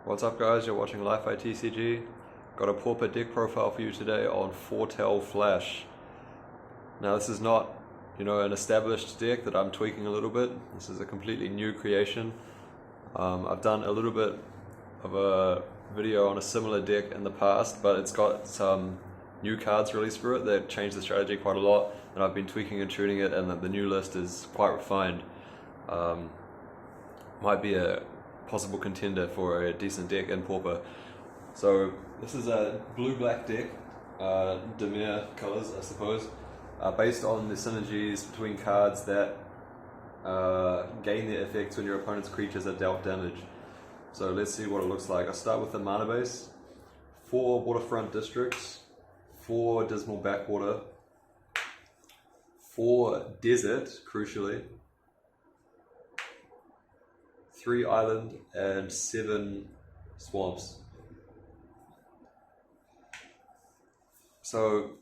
What's up guys, you're watching Li-Fi TCG. Got a Pauper deck profile for you today on Foretell Flash. Now this is not, an established deck that I'm tweaking a little bit. This is a completely new creation. I've done a little bit of a video on a similar deck in the past, but it's got some new cards released for it that changed the strategy quite a lot, and I've been tweaking and tuning it, and the new list is quite refined. Might be a possible contender for a decent deck in Pauper. So this is a blue-black deck, Demir colors I suppose, based on the synergies between cards that gain their effects when your opponent's creatures are dealt damage. So let's see what it looks like. I'll start with the mana base. 4 Waterfront Districts, 4 Dismal Backwater, 4 Desert, crucially, 3 Island, and 7 Swamps. So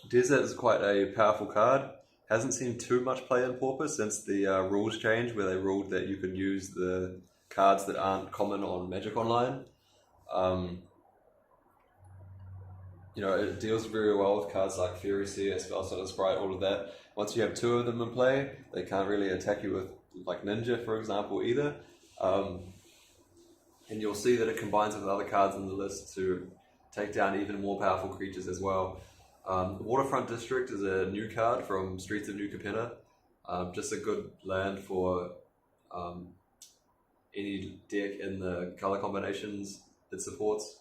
Desert is quite a powerful card. Hasn't seen too much play in Pauper since the rules change, where they ruled that you could use the cards that aren't common on Magic Online. It deals very well with cards like Fury Seer, Spellstutter Sprite, all of that. Once you have 2 of them in play, they can't really attack you with like Ninja, for example, either. And you'll see that it combines with other cards in the list to take down even more powerful creatures as well. Waterfront District is a new card from Streets of New Capenna. Just a good land for any deck in the color combinations it supports.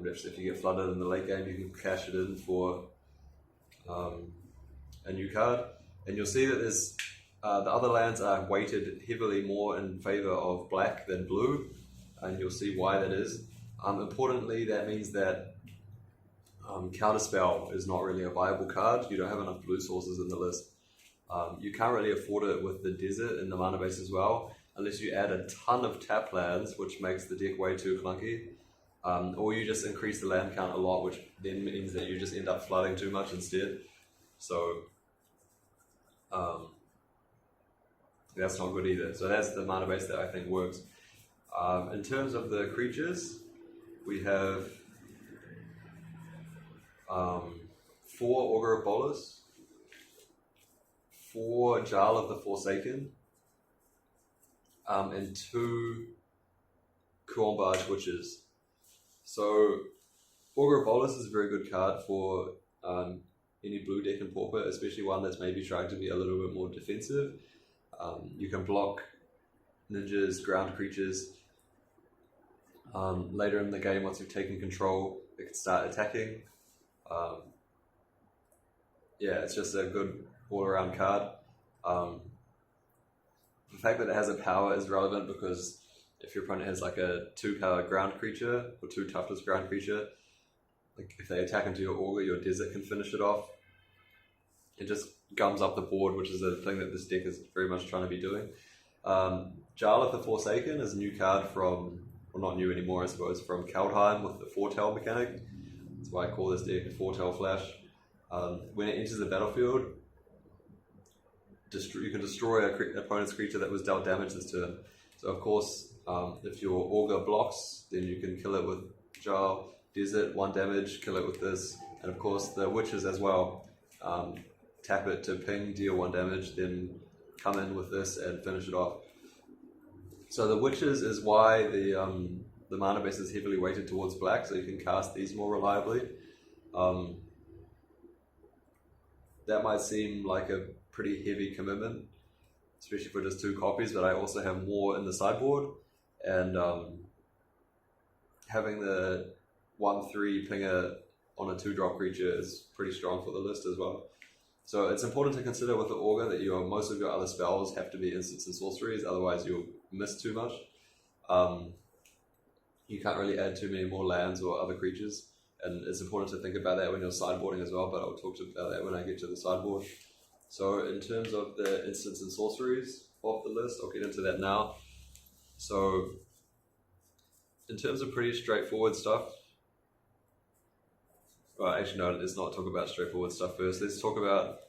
If you get flooded in the late game, you can cash it in for a new card. And you'll see that there's the other lands are weighted heavily more in favor of black than blue, and you'll see why that is. Importantly, that means that Counterspell is not really a viable card. You don't have enough blue sources in the list. You can't really afford it with the Desert in the mana base as well, unless you add a ton of tap lands, which makes the deck way too clunky. Or you just increase the land count a lot, which then means that you just end up flooding too much instead. So that's not good either. So that's the mana base that I think works. In terms of the creatures, we have 4 Augur of Bolas, 4 Jarl of the Forsaken, and 2 Cuombajj Witches. So Augur of Bolas is a very good card for any blue deck in Pauper, especially one that's maybe trying to be a little bit more defensive. You can block ninjas, ground creatures. Later in the game, once you've taken control, it can start attacking. It's just a good all-around card. The fact that it has a power is relevant because if your opponent has like a 2-power ground creature or 2 toughness ground creature, like if they attack into your Augur, your Desert can finish it off. It just gums up the board, which is a thing that this deck is very much trying to be doing. Jarl of the Forsaken is a new card from, well, not new anymore I suppose, from Kaldheim with the Foretell mechanic. That's why I call this deck Foretell Flash. When it enters the battlefield, you can destroy an opponent's creature that was dealt damage this turn. So of course, if your Augur blocks, then you can kill it with Jarl. Desert, 1 damage, kill it with this. And of course the Witches as well. Tap it to ping, deal 1 damage, then come in with this and finish it off. So the Witches is why the mana base is heavily weighted towards black, so you can cast these more reliably. That might seem like a pretty heavy commitment, especially for just 2 copies, but I also have more in the sideboard, and having the 1/3 pinger on a 2-drop creature is pretty strong for the list as well. So it's important to consider with the Augur that most of your other spells have to be instants and sorceries, otherwise you'll miss too much. You can't really add too many more lands or other creatures, and it's important to think about that when you're sideboarding as well, but I'll talk about that when I get to the sideboard. So in terms of the instants and sorceries off the list, I'll get into that now. So in terms of pretty straightforward stuff, well, actually no, let's not talk about straightforward stuff first. Let's talk about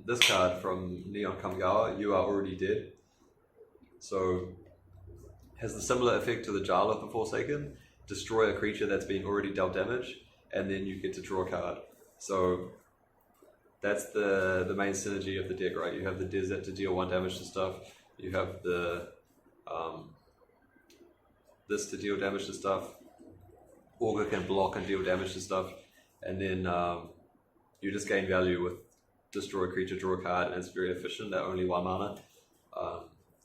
this card from Neon Kamgawa, You Are Already Dead. So has the similar effect to the Jarl of the Forsaken. Destroy a creature that's been already dealt damage, and then you get to draw a card. So that's the main synergy of the deck, right? You have the Desert to deal 1 damage to stuff. You have the this to deal damage to stuff. Augur can block and deal damage to stuff, and then you just gain value with destroy a creature, draw a card, and it's very efficient at only 1 mana.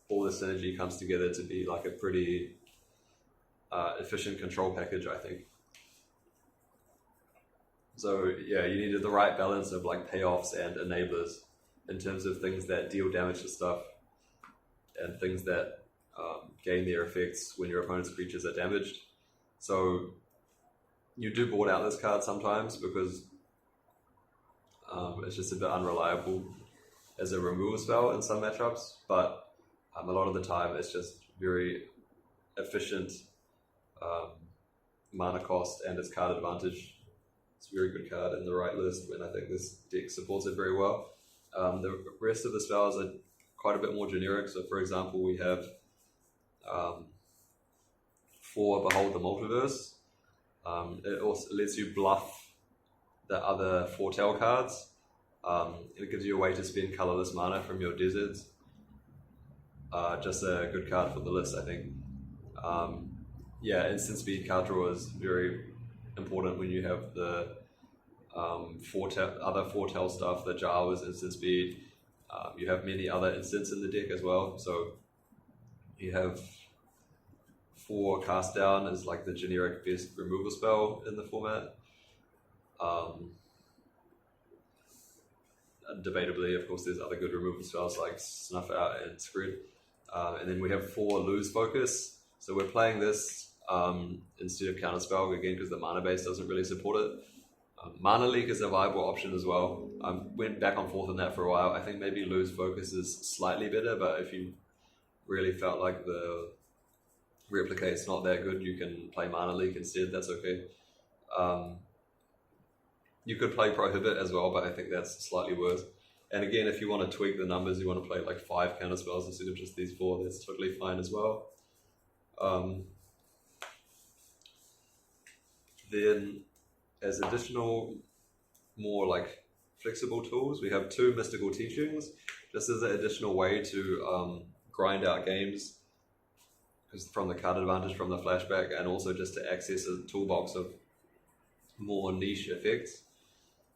All the synergy comes together to be like a pretty efficient control package, I think. So yeah, you needed the right balance of like payoffs and enablers in terms of things that deal damage to stuff and things that gain their effects when your opponent's creatures are damaged. So you do board out this card sometimes because it's just a bit unreliable as a removal spell in some matchups, but a lot of the time it's just very efficient mana cost and its card advantage. It's a very good card in the right list, and I think this deck supports it very well. The rest of the spells are quite a bit more generic. So for example, we have 4 Behold the Multiverse. It also lets you bluff the other Foretell cards. It gives you a way to spend colorless mana from your deserts. Just a good card for the list, I think. Yeah, instant speed card draw is very important when you have the other Foretell stuff. The Jarl is instant speed. You have many other instants in the deck as well. So you have 4 cast down as like the generic best removal spell in the format. Debatably, of course, there's other good removal spells like Snuff Out and Exclude. And then we have 4 lose focus. So we're playing this instead of Counterspell again because the mana base doesn't really support it. Mana Leak is a viable option as well. I went back and forth on that for a while. I think maybe lose focus is slightly better, but if you really felt like the replicate's not that good, you can play Mana Leak instead. That's okay. You could play Prohibit as well, but I think that's slightly worse. And again, if you want to tweak the numbers, you want to play like 5 counterspells instead of just these 4, that's totally fine as well. Then as additional, more like flexible tools, we have 2 Mystical Teachings, just as an additional way to grind out games from the card advantage from the flashback, and also just to access a toolbox of more niche effects.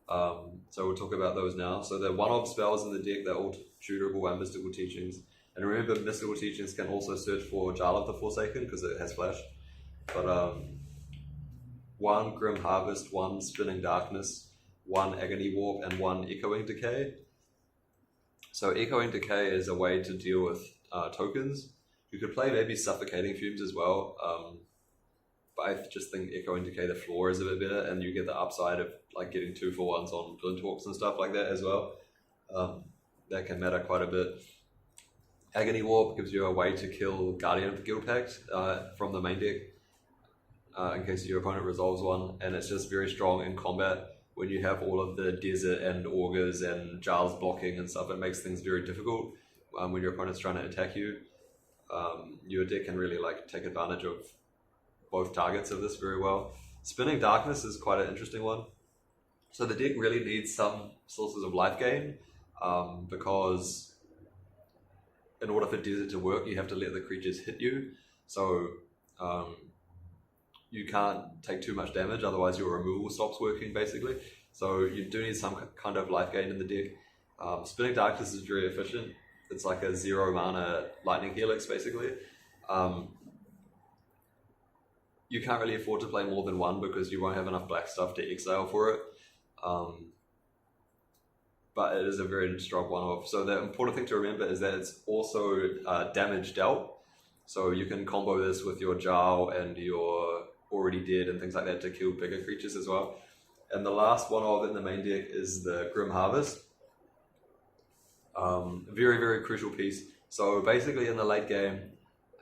So we'll talk about those now. So the one-off spells in the deck, they're all tutorable by Mystical Teachings. And remember, Mystical Teachings can also search for Jarl of the Forsaken because it has flash. But 1 Grim Harvest, 1 Spinning Darkness, 1 Agony Warp, and 1 Echoing Decay. So Echoing Decay is a way to deal with tokens. You could play maybe Suffocating Fumes as well. But I just think Echoing Decay, the floor is a bit better, and you get the upside of like getting 2-for-1s on Glinthawks and stuff like that as well. That can matter quite a bit. Agony Warp gives you a way to kill Guardian of the Guild Pact from the main deck in case your opponent resolves one, and it's just very strong in combat when you have all of the Desert and Augurs and Jarls blocking and stuff. It makes things very difficult when your opponent's trying to attack you. Your deck can really like take advantage of both targets of this very well. Spinning Darkness is quite an interesting one. So the deck really needs some sources of life gain because in order for Desert to work, you have to let the creatures hit you. So you can't take too much damage, otherwise your removal stops working basically. So you do need some kind of life gain in the deck. Spinning Darkness is very efficient. It's like a 0 mana Lightning Helix basically. You can't really afford to play more than 1 because you won't have enough black stuff to exile for it. But it is a very strong one-off. So the important thing to remember is that it's also damage dealt. So you can combo this with your Jarl and your Already Dead and things like that to kill bigger creatures as well. And the last one-off in the main deck is the Grim Harvest. Very, very crucial piece. So basically in the late game,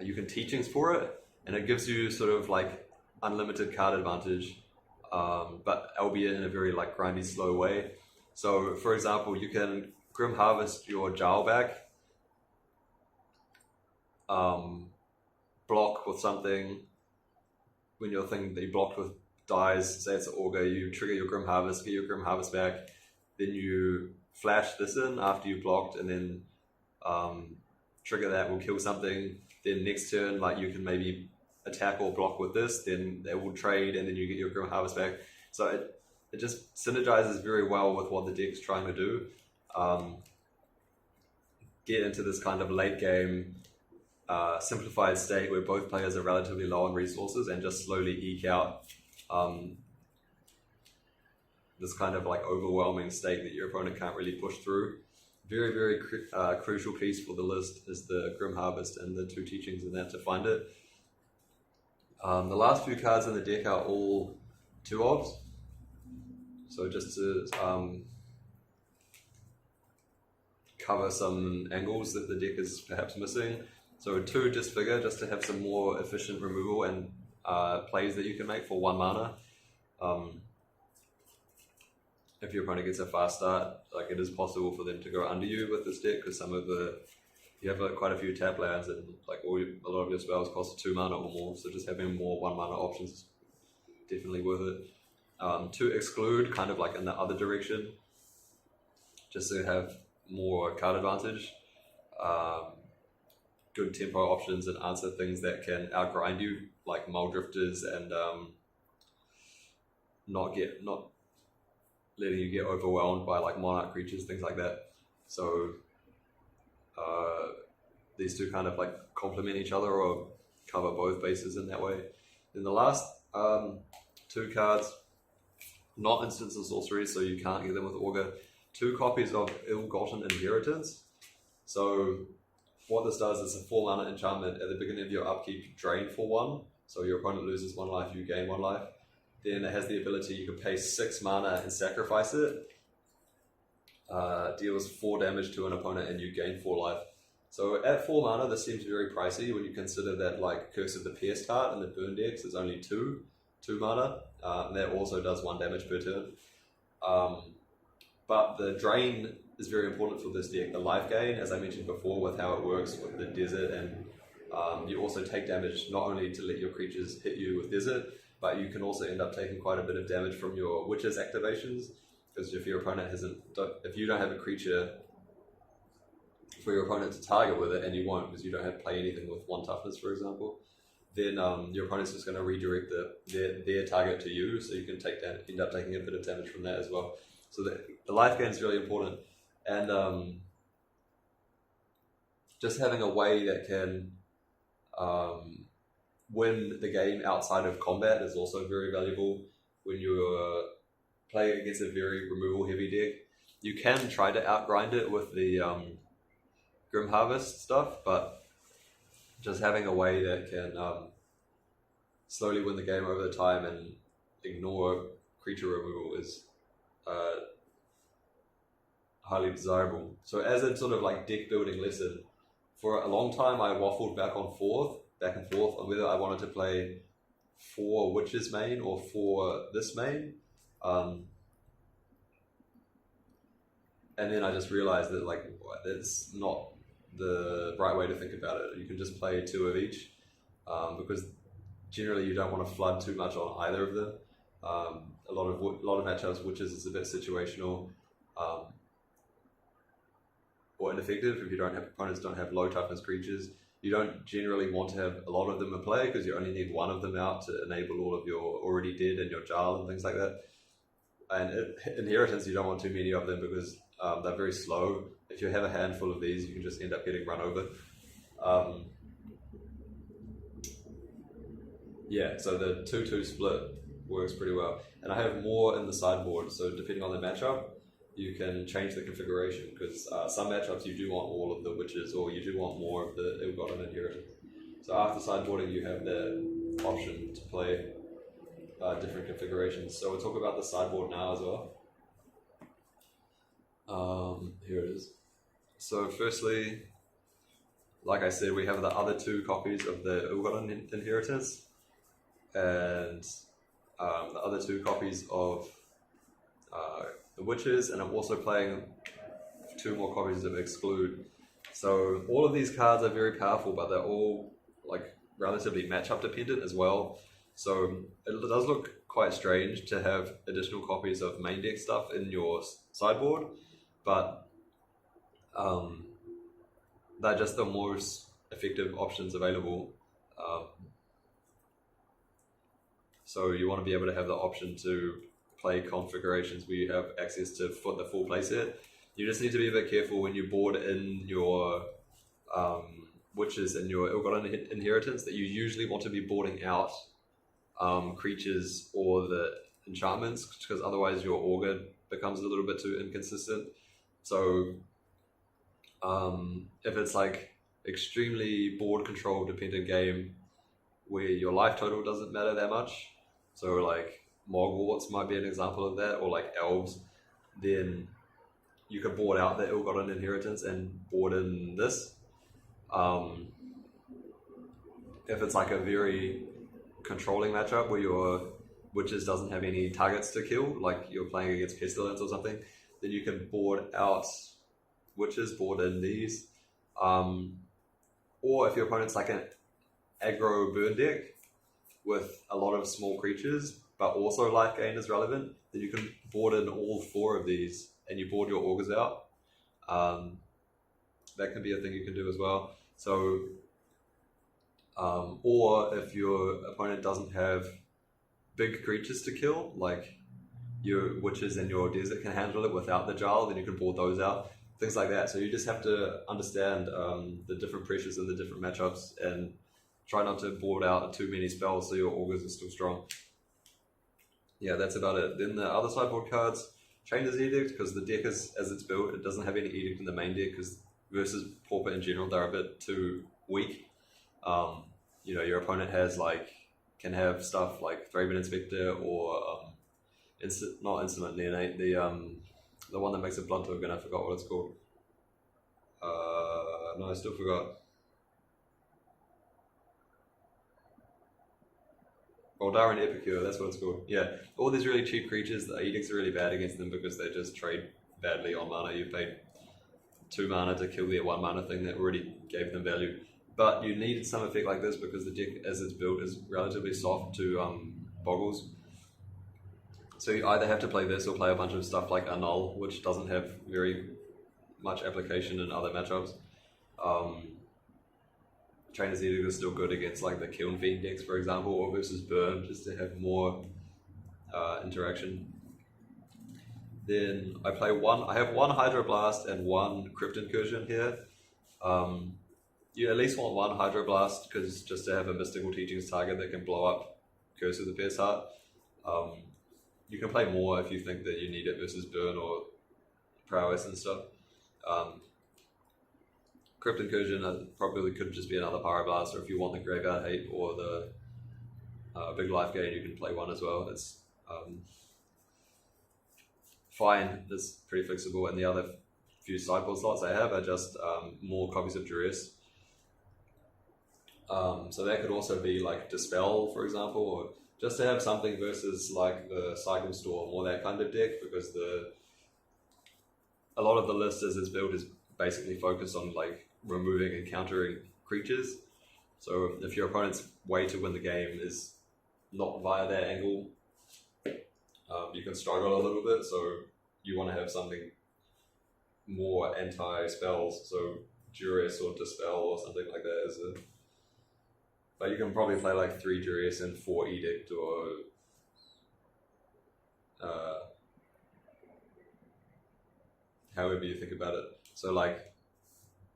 you can Teachings for it, and it gives you sort of like unlimited card advantage, but albeit in a very like grindy, slow way. So for example, you can Grim Harvest your Jarl back, block with something, when your thing that you blocked with dies, say it's an Augur, you trigger your Grim Harvest, get your Grim Harvest back, then you flash this in after you blocked, and then trigger that will kill something. Then next turn, like, you can maybe attack or block with this, then they will trade, and then you get your Grim Harvest back. So it just synergizes very well with what the deck's trying to do. Get into this kind of late game simplified state where both players are relatively low on resources and just slowly eke out this kind of like overwhelming state that your opponent can't really push through. Very, very crucial piece for the list is the Grim Harvest and the 2 teachings in that to find it. The last few cards in the deck are all 2-ofs. So just to cover some angles that the deck is perhaps missing. So 2 Disfigure, just to have some more efficient removal and plays that you can make for 1 mana. If your opponent gets a fast start, like, it is possible for them to go under you with this deck, because you have quite a few tap lands, and like a lot of your spells cost 2 mana or more, so just having more 1 mana options is definitely worth it. 2 Exclude, kind of like in the other direction, just to have more card advantage. Good tempo options and answer things that can outgrind you, like Mull Drifters, and not letting you get overwhelmed by like monarch creatures, things like that. So these 2 kind of like complement each other or cover both bases in that way. Then the last 2 cards, not instants of sorcery, so you can't get them with Augur. 2 copies of Ill-Gotten Inheritance. So what this does is a 4 mana enchantment. At the beginning of your upkeep, you drain for 1, so your opponent loses 1 life, you gain 1 life. Then it has the ability, you can pay 6 mana and sacrifice it. Deals 4 damage to an opponent and you gain 4 life. So at 4 mana, this seems very pricey when you consider that like Curse of the Pierced Heart and the Burn decks is only 2 mana. And that also does 1 damage per turn. But the drain is very important for this deck. The life gain, as I mentioned before, with how it works with the desert, and you also take damage not only to let your creatures hit you with desert, but you can also end up taking quite a bit of damage from your witches activations, because if your opponent if you don't have a creature for your opponent to target with it, and you won't because you don't have play anything with 1 toughness, for example, then your opponent's just going to redirect their target to you, so you can end up taking a bit of damage from that as well. So the life gain is really important, and just having a way that can win the game outside of combat is also very valuable when you're playing against a very removal heavy deck. You can try to outgrind it with the Grim Harvest stuff, but just having a way that can slowly win the game over the time and ignore creature removal is highly desirable. So as a sort of like deck building lesson, for a long time I waffled back and forth on whether I wanted to play 4 Witches main or 4 this main. And then I just realized that like that's not the right way to think about it. You can just play 2 of each, because generally you don't want to flood too much on either of them. A lot of matchups, Witches is a bit situational or ineffective if opponents don't have low toughness creatures. You don't generally want to have a lot of them in play because you only need 1 of them out to enable all of your already dead and your Jarl and things like that. And Inheritance, you don't want too many of them because they're very slow. If you have a handful of these, you can just end up getting run over. Yeah, so the 2-2 split works pretty well. And I have more in the sideboard, so depending on the matchup, you can change the configuration, because some matchups you do want all of the Witches, or you do want more of the Ill-Gotten Inheritance. So after sideboarding, you have the option to play different configurations. So we'll talk about the sideboard now as well. Here it is. So firstly, like I said, we have the other 2 copies of the Ill-Gotten Inheritance, and the other 2 copies of the Witches, and I'm also playing 2 more copies of Exclude. So all of these cards are very powerful, but they're all like relatively matchup dependent as well. So it does look quite strange to have additional copies of main deck stuff in your sideboard, but they're just the most effective options available. So you want to be able to have the option to play configurations where you have access to the full playset. You just need to be a bit careful when you board in your witches and your ill-gotten inheritance, that you usually want to be boarding out creatures or the enchantments, because otherwise your augur becomes a little bit too inconsistent. So if it's like extremely board control dependent game where your life total doesn't matter that much, so like Mogwarts might be an example of that, or like elves, then you could board out the ill-gotten inheritance and board in this. If it's like a very controlling matchup where your witches doesn't have any targets to kill, like you're playing against pestilence or something, then you can board out witches, board in these. Or if your opponent's like an aggro burn deck with a lot of small creatures, but also life gain is relevant, then you can board in all 4 of these and you board your augurs out. That can be a thing you can do as well. So, or if your opponent doesn't have big creatures to kill, like your witches and your desert can handle it without the Jarl, then you can board those out. Things like that. So you just have to understand the different pressures and the different matchups, and try not to board out too many spells so your augurs are still strong. Yeah, that's about it. Then the other sideboard cards, Chainer's Edict, because the deck is, as it's built, it doesn't have any Edict in the main deck, because versus Pauper in general, they're a bit too weak. You know, your opponent can have stuff like Thraben Inspector or not Insolent Neonate, the one that makes a blood token, I forgot what it's called. No, I still forgot. Darren Epicure, that's what it's called. Yeah, all these really cheap creatures, the edicts are really bad against them because they just trade badly on mana. You paid 2 mana to kill their 1 mana thing that already gave them value. But you need some effect like this because the deck, as it's built, is relatively soft to boggles. So you either have to play this or play a bunch of stuff like Annul, which doesn't have very much application in other matchups. Trainer's Edict is still good against like the Kiln Fiend decks, for example, or versus Burn, just to have more interaction. Then I have 1 Hydroblast and 1 Crypt Incursion here. You at least want 1 Hydroblast, because just to have a Mystical Teachings target that can blow up Curse of the Pierce Heart. You can play more if you think that you need it versus Burn or Prowess and stuff. Crypt Incursion probably could just be another Pyroblast, or if you want the Graveyard Hate or the big life gain, you can play 1 as well. It's fine, it's pretty flexible, and the other few sideboard slots I have are just more copies of Duress. So that could also be like Dispel, for example, or just to have something versus like the Cycle Storm or that kind of deck, because a lot of the list as it's built is basically focused on like removing and countering creatures. So if your opponent's way to win the game is not via that angle, you can struggle a little bit. So you want to have something more anti-spells, so Duress or Dispel or something like that. But you can probably play like 3 Duress and 4 Edict, or however you think about it. So like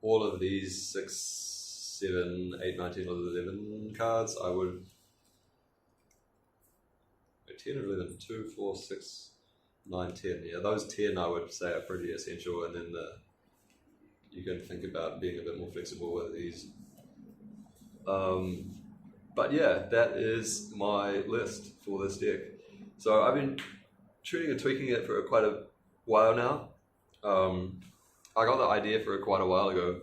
all of these 6, 7, 8, 9, 10, 11 cards, I would 10 or 11, 2, 4, 6, 9, 10. Yeah, those 10 I would say are pretty essential, and then you can think about being a bit more flexible with these. But yeah, that is my list for this deck. So I've been tuning and tweaking it for quite a while now. I got the idea for it quite a while ago.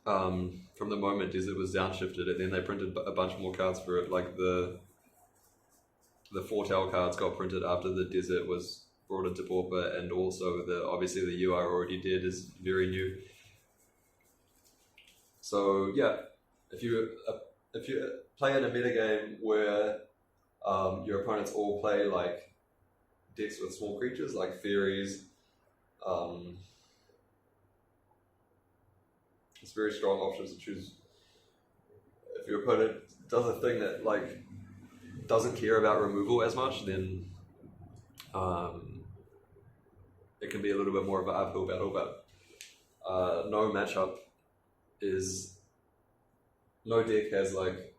From the moment Desert was downshifted, and then they printed a bunch more cards for it. Like the Foretell cards got printed after the Desert was brought into Pauper, and also obviously the UI already did is very new. So yeah, if you play in a metagame where your opponents all play like decks with small creatures like fairies, it's very strong options to choose. If your opponent does a thing that like doesn't care about removal as much, then it can be a little bit more of an uphill battle. But no deck has like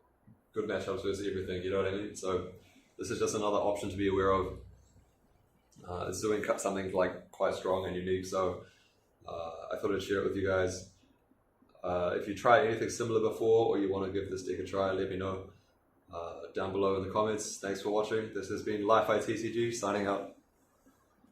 good matchups versus everything. You know what I mean? So this is just another option to be aware of. It's doing something like quite strong and unique. So I thought I'd share it with you guys. If you tried anything similar before, or you want to give this deck a try, let me know down below in the comments. Thanks for watching. This has been Li-Fi TCG signing out.